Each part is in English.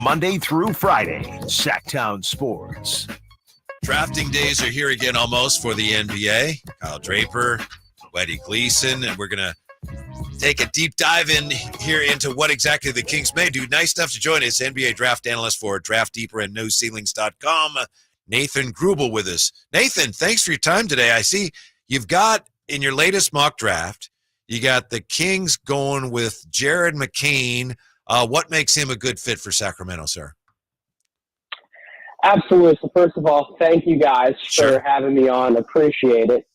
Monday through Friday, Sactown Sports. Drafting days are here again almost for the NBA. Kyle Draper, Whitey Gleason, and we're going to take a deep dive in here into what exactly the Kings may do. Nice enough to join us, NBA draft analyst for Draft Deeper and NoCeilings.com, Nathan Grubel with us. Nathan, thanks for your time today. I see you've got, in your latest mock draft, you got the Kings going with Jared McCain. What makes him a good fit for Sacramento, sir? Absolutely. So first of all, thank you guys for having me on. Appreciate it.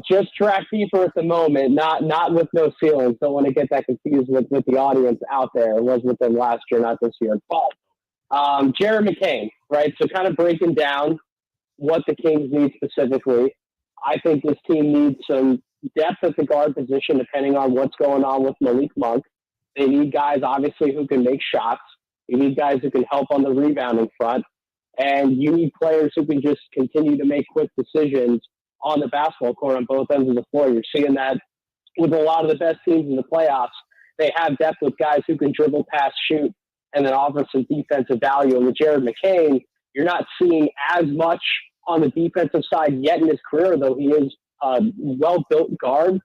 Just Draft Deeper at the moment, not with No Ceilings. Don't want to get that confused with the audience out there. It was with them last year, not this year. But Jared McCain, right? So kind of breaking down what the Kings need specifically. I think this team needs some depth at the guard position, depending on what's going on with Malik Monk. They need guys, obviously, who can make shots. You need guys who can help on the rebounding front. And you need players who can just continue to make quick decisions on the basketball court on both ends of the floor. You're seeing that with a lot of the best teams in the playoffs. They have depth with guys who can dribble, pass, shoot, and then offer some defensive value. And with Jared McCain, you're not seeing as much on the defensive side yet in his career, though he is a well-built guard,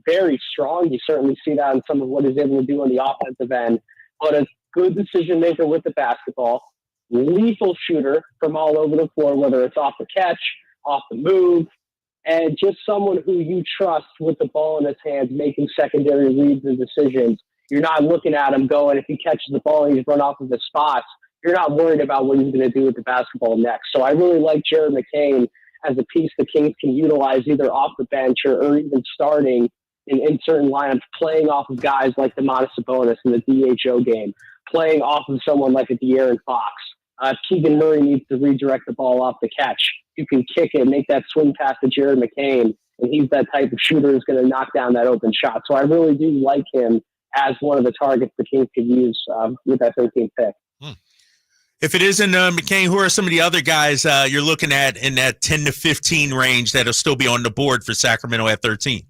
very strong. You certainly see that in some of what he's able to do on the offensive end. But a good decision maker with the basketball, lethal shooter from all over the floor, whether it's off the catch, off the move, and just someone who you trust with the ball in his hands, making secondary reads and decisions. You're not looking at him going, if he catches the ball and he's run off of his spots, you're not worried about what he's going to do with the basketball next. So I really like Jared McCain as a piece the Kings can utilize either off the bench or even starting in certain lineups, playing off of guys like Domantas Sabonis in the DHO game, playing off of someone like a De'Aaron Fox. Keegan Murray needs to redirect the ball off the catch. You can kick it, make that swing pass to Jared McCain, and he's that type of shooter who's going to knock down that open shot. So I really do like him as one of the targets the Kings could use with that 13th pick. If it isn't McCain, who are some of the other guys you're looking at in that 10 to 15 range that'll still be on the board for Sacramento at 13?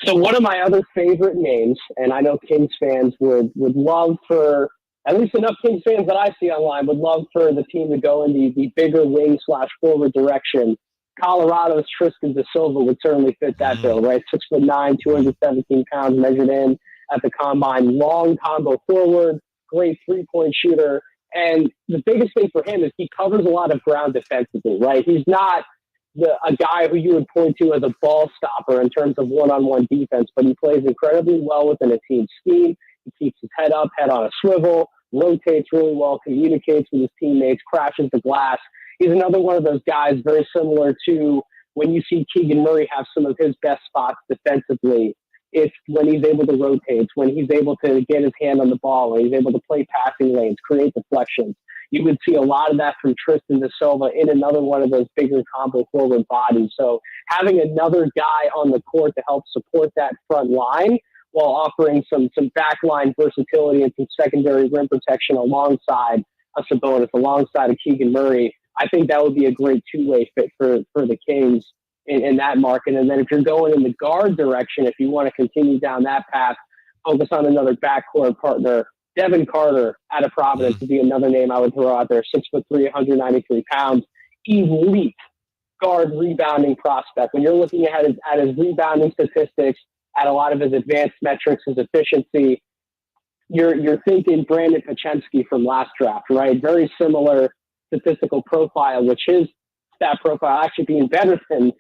So one of my other favorite names, and I know Kings fans would love for, at least enough Kings fans that I see online, would love for the team to go in the bigger wing/forward direction. Colorado's Tristan Da Silva would certainly fit that bill, right? 6'9", 217 pounds, measured in at the combine. Long combo forward, great three-point shooter. And the biggest thing for him is he covers a lot of ground defensively, right? He's not a guy who you would point to as a ball stopper in terms of one-on-one defense, but he plays incredibly well within a team scheme. He keeps his head up, head on a swivel, rotates really well, communicates with his teammates, crashes the glass. He's another one of those guys very similar to when you see Keegan Murray have some of his best spots defensively. It's when he's able to rotate, when he's able to get his hand on the ball, when he's able to play passing lanes, create deflections. You would see a lot of that from Tristan Da Silva in another one of those bigger combo forward bodies. So having another guy on the court to help support that front line while offering some backline versatility and some secondary rim protection alongside a Sabonis, alongside a Keegan Murray, I think that would be a great two-way fit for the Kings in that market. And then if you're going in the guard direction, if you want to continue down that path, focus on another backcourt partner. Devin Carter out of Providence would be another name I would throw out there. 6'3", 193 pounds, elite guard rebounding prospect. When you're looking at his rebounding statistics, at a lot of his advanced metrics, his efficiency, you're thinking Brandon Pachensky from last draft, right? Very similar statistical profile, which his stat profile actually being better than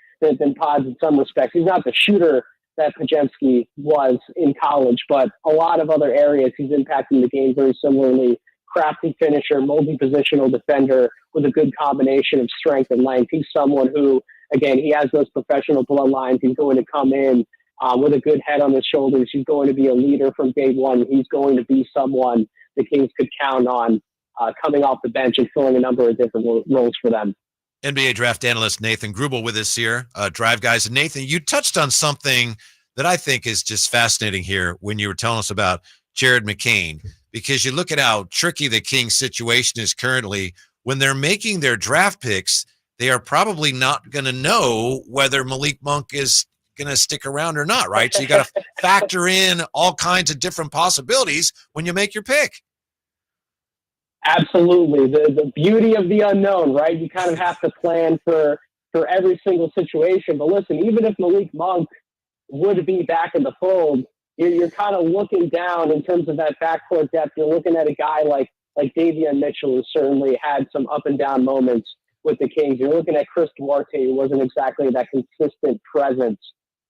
Pod's in some respects. He's not the shooter that Pachensky was in college, but a lot of other areas he's impacting the game very similarly. Crafty finisher, multi-positional defender with a good combination of strength and length. He's someone who, again, he has those professional bloodlines. He's going to come in with a good head on his shoulders. He's going to be a leader from day one. He's going to be someone the Kings could count on coming off the bench and filling a number of different roles for them. NBA draft analyst Nathan Grubel with us here, Drive Guys. And Nathan, you touched on something that I think is just fascinating here when you were telling us about Jared McCain, because you look at how tricky the Kings situation is currently. When they're making their draft picks, they are probably not going to know whether Malik Monk is going to stick around or not, right? So you got to factor in all kinds of different possibilities when you make your pick. Absolutely. The beauty of the unknown, right? You kind of have to plan for every single situation. But listen, even if Malik Monk would be back in the fold, you're kind of looking down in terms of that backcourt depth. You're looking at a guy like Davion Mitchell, who certainly had some up and down moments with the Kings. You're looking at Chris Duarte, who wasn't exactly that consistent presence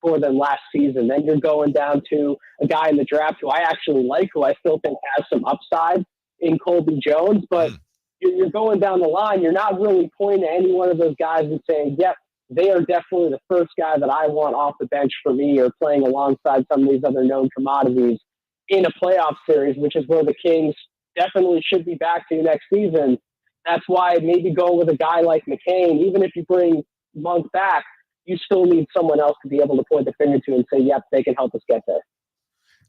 for them last season. Then you're going down to a guy in the draft who I actually like, who I still think has some upside in Colby Jones. But you're going down the line. You're not really pointing to any one of those guys and saying, yep, they are definitely the first guy that I want off the bench for me, or playing alongside some of these other known commodities in a playoff series, which is where the Kings definitely should be back to next season. That's why maybe go with a guy like McCain. Even if you bring Monk back, you still need someone else to be able to point the finger to and say, yep, they can help us get there.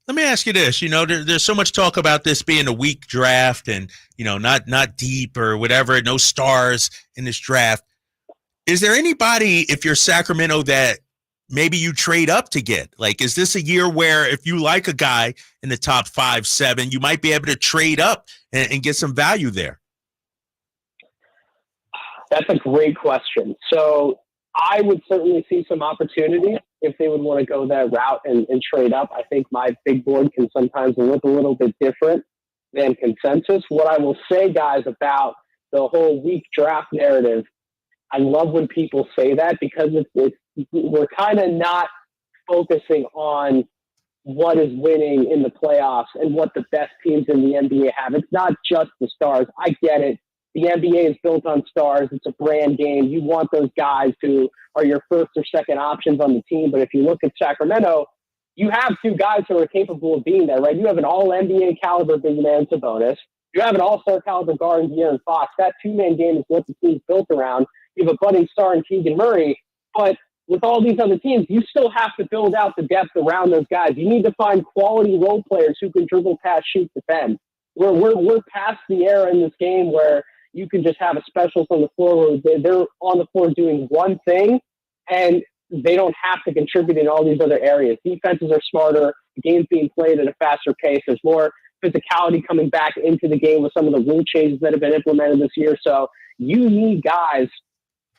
Let me ask you this. There's so much talk about this being a weak draft and, not deep or whatever, no stars in this draft. Is there anybody, if you're Sacramento, that maybe you trade up to get? Like, is this a year where if you like a guy in the top 5, 7, you might be able to trade up and get some value there? That's a great question. So I would certainly see some opportunity if they would want to go that route and trade up. I think my big board can sometimes look a little bit different than consensus. What I will say, guys, about the whole weak draft narrative, I love when people say that, because we're kind of not focusing on what is winning in the playoffs and what the best teams in the NBA have. It's not just the stars. I get it. The NBA is built on stars. It's a brand game. You want those guys who are your first or second options on the team. But if you look at Sacramento, you have two guys who are capable of being there, right? You have an all-NBA caliber big man, Sabonis. You have an all-star caliber guard in De'Aaron Fox. That two-man game is what the team's built around. You have a budding star in Keegan Murray. But with all these other teams, you still have to build out the depth around those guys. You need to find quality role players who can dribble, pass, shoot, defend. We're past the era in this game where you can just have a specialist on the floor where they're on the floor doing one thing and they don't have to contribute in all these other areas. Defenses are smarter. The game's being played at a faster pace. There's more physicality coming back into the game with some of the rule changes that have been implemented this year. So you need guys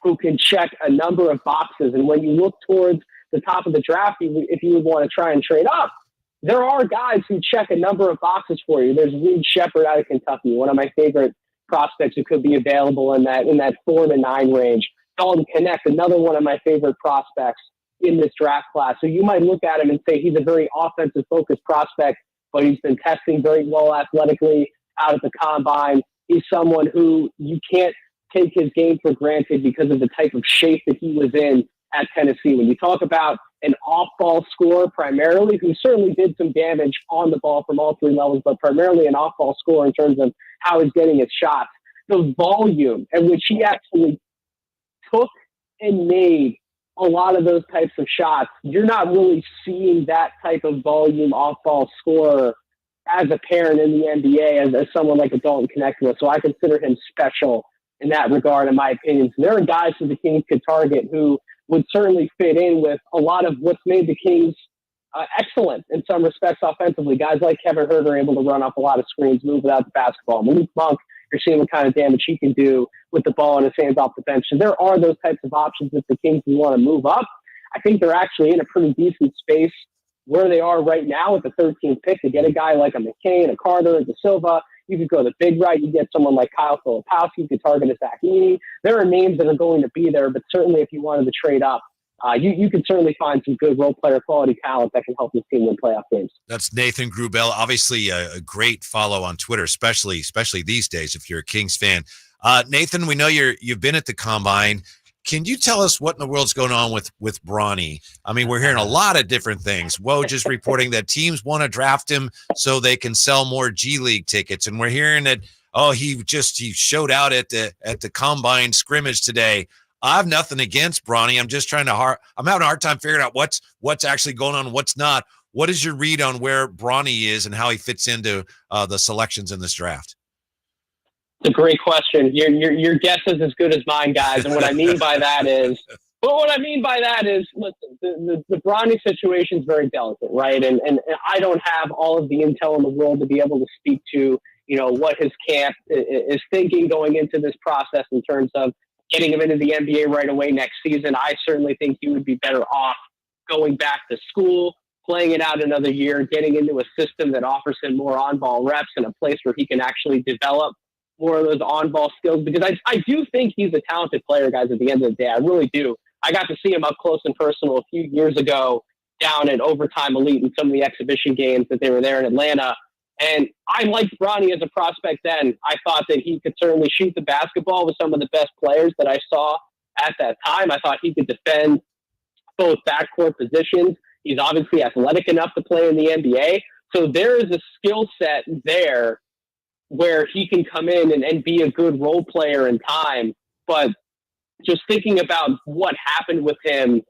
who can check a number of boxes. And when you look towards the top of the draft, if you would want to try and trade up, there are guys who check a number of boxes for you. There's Reed Shepherd out of Kentucky, one of my favorite prospects who could be available in that 4 to 9 range. Dalton Connect, another one of my favorite prospects in this draft class. So you might look at him and say he's a very offensive-focused prospect, but he's been testing very well athletically out at the combine. He's someone who you can't take his game for granted because of the type of shape that he was in at Tennessee. When you talk about an off-ball scorer primarily, who certainly did some damage on the ball from all 3 levels, but primarily an off-ball scorer in terms of how he's getting his shots, the volume at which he actually took and made a lot of those types of shots, you're not really seeing that type of volume off-ball scorer as apparent in the NBA as someone like a Dalton Connect was. So I consider him special in that regard, in my opinion. So there are guys who the Kings could target who would certainly fit in with a lot of what's made the Kings excellent in some respects offensively. Guys like Kevin Huerter are able to run up a lot of screens, move without the basketball. Malik Monk, you're seeing what kind of damage he can do with the ball in his hands off the bench. So there are those types of options if the Kings want to move up. I think they're actually in a pretty decent space where they are right now with the 13th pick to get a guy like a McCain, a Carter, a De Silva. You could go the big right. You get someone like Kyle Filipowski. You could target a Zach Edey. There are names that are going to be there, but certainly if you wanted to trade up, you can certainly find some good role player quality talent that can help this team win playoff games. That's Nathan Grubel, obviously a great follow on Twitter, especially these days if you're a Kings fan. Nathan, we know you've been at the Combine. Can you tell us what in the world's going on with Bronny? I mean, we're hearing a lot of different things. Woj is reporting that teams want to draft him so they can sell more G League tickets, and we're hearing that he showed out at the Combine scrimmage today. I have nothing against Bronny. I'm just I'm having a hard time figuring out what's actually going on, what's not. What is your read on where Bronny is and how he fits into the selections in this draft? It's a great question. Your guess is as good as mine, guys. And what I mean by that is, listen, the Bronny situation is very delicate, right? And I don't have all of the intel in the world to be able to speak to what his camp is thinking going into this process in terms of getting him into the NBA right away next season. I certainly think he would be better off going back to school, playing it out another year, getting into a system that offers him more on-ball reps and a place where he can actually develop more of those on-ball skills. Because I do think he's a talented player, guys, at the end of the day. I really do. I got to see him up close and personal a few years ago down at Overtime Elite in some of the exhibition games that they were there in Atlanta. And I liked Bronny as a prospect then. I thought that he could certainly shoot the basketball with some of the best players that I saw at that time. I thought he could defend both backcourt positions. He's obviously athletic enough to play in the NBA. So there is a skill set there where he can come in and be a good role player in time. But just thinking about what happened with him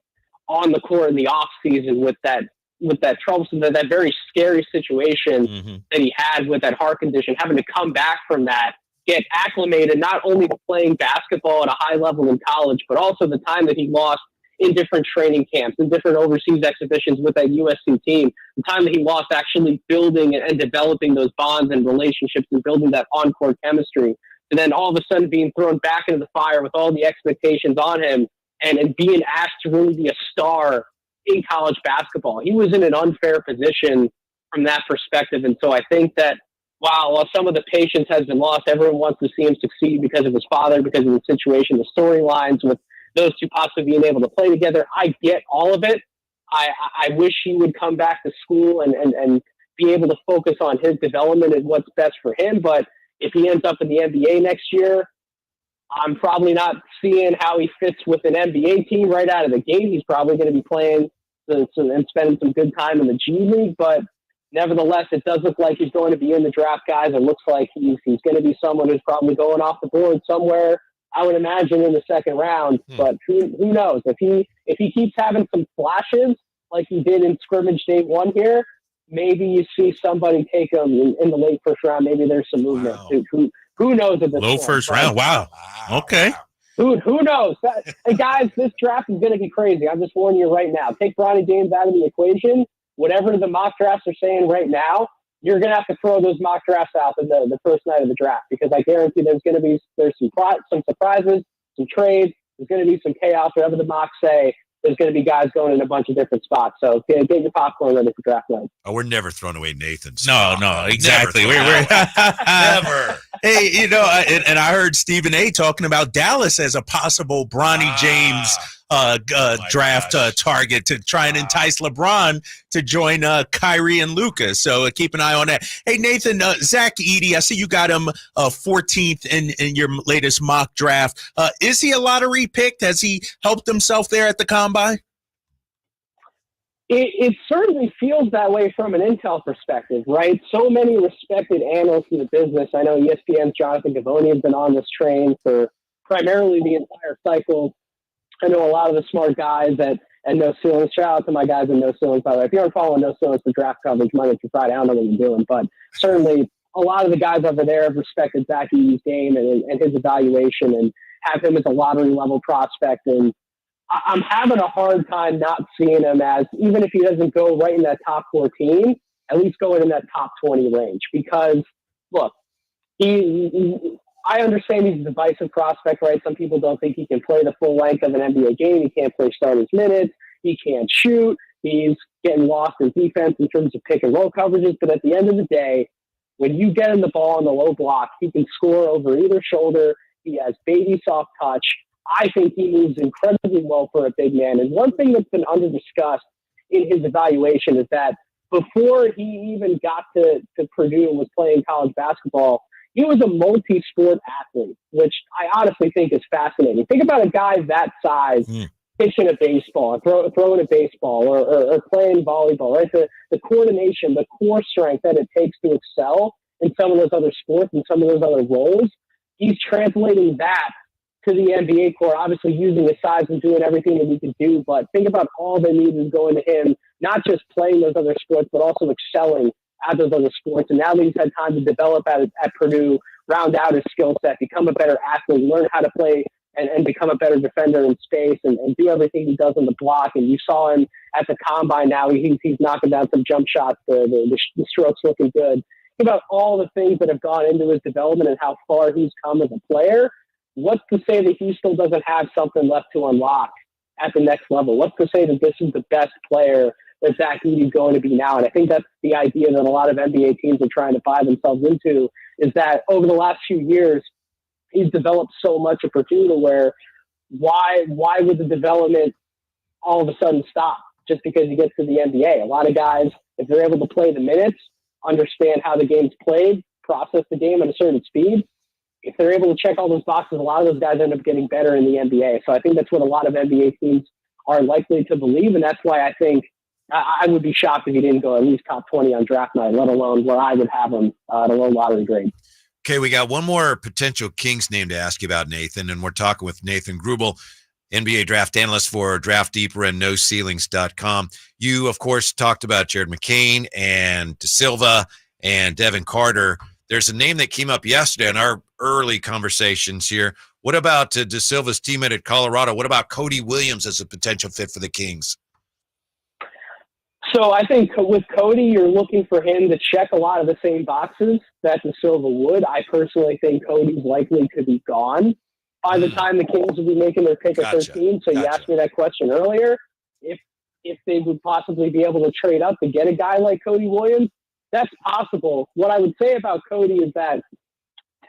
on the court in the offseason with that troublesome, that very scary situation that he had with that heart condition, having to come back from that, get acclimated not only to playing basketball at a high level in college, but also the time that he lost in different training camps and different overseas exhibitions with that USC team, the time that he lost actually building and developing those bonds and relationships and building that on-court chemistry. And then all of a sudden being thrown back into the fire with all the expectations on him and being asked to really be a star in college basketball. He was in an unfair position from that perspective. And so I think that while some of the patience has been lost, everyone wants to see him succeed because of his father, because of the situation, the storylines with those two possibly being able to play together. I get all of it. I wish he would come back to school and be able to focus on his development and what's best for him. But if he ends up in the NBA next year, I'm probably not seeing how he fits with an NBA team right out of the gate. He's probably going to be playing and spending some good time in the G League. But nevertheless, it does look like he's going to be in the draft, guys. It looks like he's going to be someone who's probably going off the board somewhere, I would imagine, in the second round. But who knows? If he keeps having some flashes like he did in scrimmage day one here, maybe you see somebody take him in the late first round. Maybe there's some movement. Wow. Who knows at this Low point, first round. Wow. Okay. Who knows? Hey, guys, this draft is going to be crazy. I'm just warning you right now. Take Bronny James out of the equation. Whatever the mock drafts are saying right now, you're going to have to throw those mock drafts out the first night of the draft, because I guarantee there's some surprises, some trades. There's going to be some chaos. Whatever the mocks say, there's going to be guys going in a bunch of different spots. So get your popcorn ready for draft night. Oh, we're never throwing away Nathan's. No, exactly. We're never. Hey, and I heard Stephen A. talking about Dallas as a possible Bronny James draft target to try and entice LeBron to join Kyrie and Luka. So keep an eye on that. Hey, Nathan, Zach Edey, I see you got him 14th in your latest mock draft. Is he a lottery pick? Has he helped himself there at the Combine? It certainly feels that way from an intel perspective, right? So many respected analysts in the business. I know ESPN's Jonathan Givony has been on this train for primarily the entire cycle. I know a lot of the smart guys at No Ceilings. Shout out to my guys at No Ceilings, by the way. If you aren't following No Ceilings for draft coverage Monday through Friday, I don't know what you're doing. But certainly a lot of the guys over there have respected Zach Edey's game and his evaluation and have him as a lottery-level prospect. And I'm having a hard time not seeing him as, even if he doesn't go right in that top 14, at least going in that top 20 range. Because, look, I understand he's a divisive prospect, right? Some people don't think he can play the full length of an NBA game. He can't play starters minutes. He can't shoot. He's getting lost in defense in terms of pick and roll coverages. But at the end of the day, when you get him the ball on the low block, he can score over either shoulder. He has baby soft touch. I think he moves incredibly well for a big man. And one thing that's been under-discussed in his evaluation is that before he even got to Purdue and was playing college basketball, he was a multi-sport athlete, which I honestly think is fascinating. Think about a guy that size pitching a baseball, throwing a baseball, or playing volleyball, right? The coordination, the core strength that it takes to excel in some of those other sports and some of those other roles. He's translating that to the NBA core, obviously using his size and doing everything that he can do. But think about all they need is going to him, not just playing those other sports, but also excelling at those other sports. And now that he's had time to develop at Purdue, round out his skill set, become a better athlete, learn how to play and become a better defender in space and do everything he does on the block. And you saw him at the Combine now. He's knocking down some jump shots. The stroke's looking good. about all the things that have gone into his development and how far he's come as a player. What's to say that he still doesn't have something left to unlock at the next level? What's to say that this is the best player that Zach Edey's going to be now? And I think that's the idea that a lot of NBA teams are trying to buy themselves into, is that over the last few years, he's developed so much of Purdue to where why would the development all of a sudden stop just because he gets to the NBA? A lot of guys, if they're able to play the minutes, understand how the game's played, process the game at a certain speed, if they're able to check all those boxes, a lot of those guys end up getting better in the NBA. So I think that's what a lot of NBA teams are likely to believe, and that's why I think I would be shocked if he didn't go at least top 20 on draft night, let alone where I would have him at a low lottery grade. Okay, we got one more potential Kings name to ask you about, Nathan, and we're talking with Nathan Grubel, NBA draft analyst for Draft Deeper and NoCeilings.com. You, of course, talked about Jared McCain and De Silva and Devin Carter. There's a name that came up yesterday in our early conversations here. What about De Silva's teammate at Colorado? What about Cody Williams as a potential fit for the Kings? So I think with Cody, you're looking for him to check a lot of the same boxes that De Silva would. I personally think Cody's likely to be gone by the time the Kings will be making their pick at 13. So you asked me that question earlier. If they would possibly be able to trade up to get a guy like Cody Williams, that's possible. What I would say about Cody is that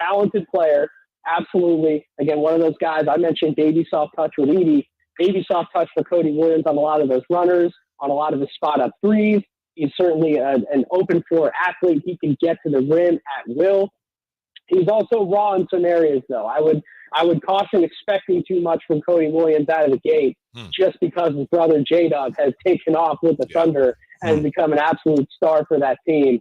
talented player, absolutely. Again, one of those guys, I mentioned baby soft touch with Edey, baby soft touch for Cody Williams on a lot of those runners, on a lot of his spot up threes. He's certainly an open floor athlete. He can get to the rim at will. He's also raw in some areas, though. I would caution expecting too much from Cody Williams out of the gate, just because his brother J-Dub has taken off with the Thunder and become an absolute star for that team.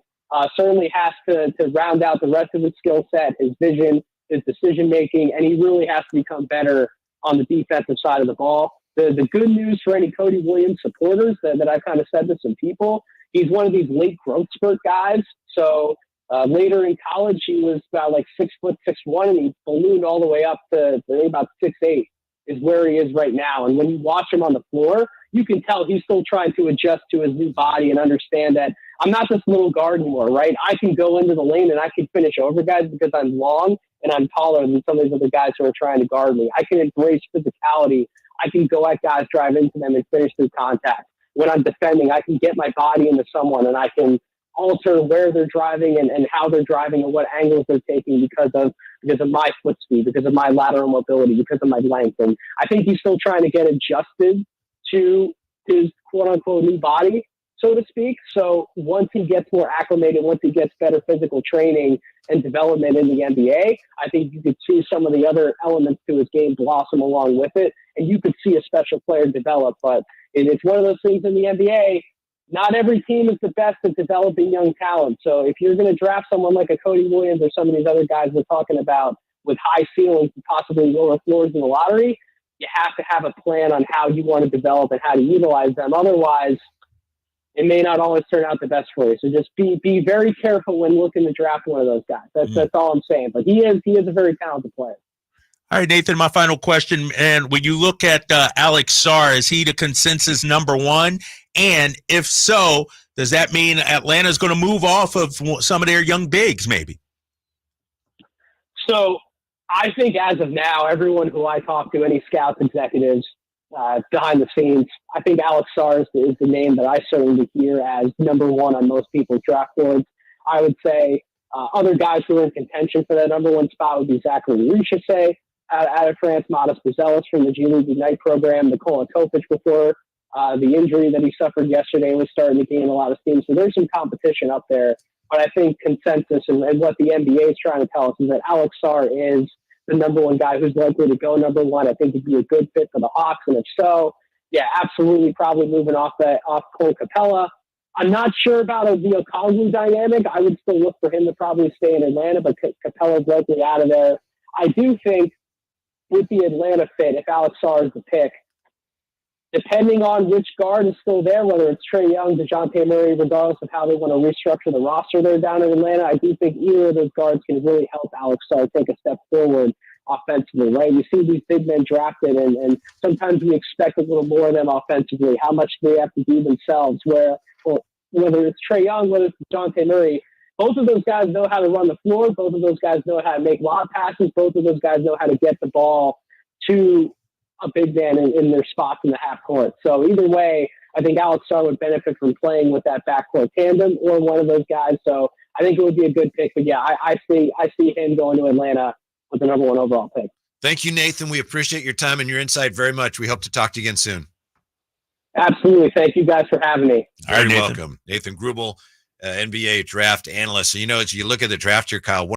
Certainly has to round out the rest of his skill set, his vision, his decision-making, and he really has to become better on the defensive side of the ball. The good news for any Cody Williams supporters that I've kind of said to some people, he's one of these late growth spurt guys. So later in college, he was about like 6'6'1", and he ballooned all the way up to about 6'8", is where he is right now. And when you watch him on the floor, you can tell he's still trying to adjust to his new body and understand that I'm not this little guard anymore, right? I can go into the lane and I can finish over guys because I'm long and I'm taller than some of these other guys who are trying to guard me. I can embrace physicality. I can go at guys, drive into them, and finish through contact. When I'm defending, I can get my body into someone and I can alter where they're driving and how they're driving and what angles they're taking because of my foot speed, because of my lateral mobility, because of my length. And I think he's still trying to get adjusted to his quote-unquote new body, so to speak. So once he gets more acclimated, once he gets better physical training and development in the NBA, I think you could see some of the other elements to his game blossom along with it, and you could see a special player develop. But it's one of those things in the NBA, not every team is the best at developing young talent. So if you're going to draft someone like a Cody Williams or some of these other guys we're talking about with high ceilings and possibly lower floors in the lottery, you have to have a plan on how you want to develop and how to utilize them. Otherwise, it may not always turn out the best for you. So just be very careful when looking to draft one of those guys. That's all I'm saying. But he is a very talented player. All right, Nathan, my final question. And when you look at Alex Sarr, is he the consensus number one? And if so, does that mean Atlanta's going to move off of some of their young bigs maybe? So I think as of now, everyone who I talk to, any scouts, executives, behind the scenes, I think Alex Sarr is the name that I certainly hear as number one on most people's draft boards. I would say other guys who are in contention for that number one spot would be Zachary Richesse out of France, Modest Buzelis from the G League Ignite program, Nikola Topic before the injury that he suffered yesterday was starting to gain a lot of steam. So there's some competition up there. But I think consensus and what the NBA is trying to tell us is that Alex Sarr is the number one guy who's likely to go number one. I think he'd be a good fit for the Hawks. And if so, yeah, absolutely probably moving off Cole Capella. I'm not sure about the Okongwu dynamic. I would still look for him to probably stay in Atlanta, but Capella's likely out of there. I do think with the Atlanta fit, if Alex Sarr is the pick, depending on which guard is still there, whether it's Trae Young, DeJounte Murray, regardless of how they want to restructure the roster there down in Atlanta, I do think either of those guards can really help Alex Sarr take a step forward offensively, right? You see these big men drafted, and sometimes we expect a little more of them offensively. How much do they have to do themselves? Whether it's Trae Young, whether it's DeJounte Murray, both of those guys know how to run the floor. Both of those guys know how to make lob passes. Both of those guys know how to get the ball to a big man in their spots in the half court. So either way, I think Alex Starr would benefit from playing with that backcourt tandem or one of those guys. So I think it would be a good pick. But yeah, I see him going to Atlanta with the number 1 overall pick. Thank you, Nathan. We appreciate your time and your insight very much. We hope to talk to you again soon. Absolutely. Thank you guys for having me. All right, Nathan. welcome. Nathan Grubel, NBA draft analyst. So, as you look at the draft here, Kyle,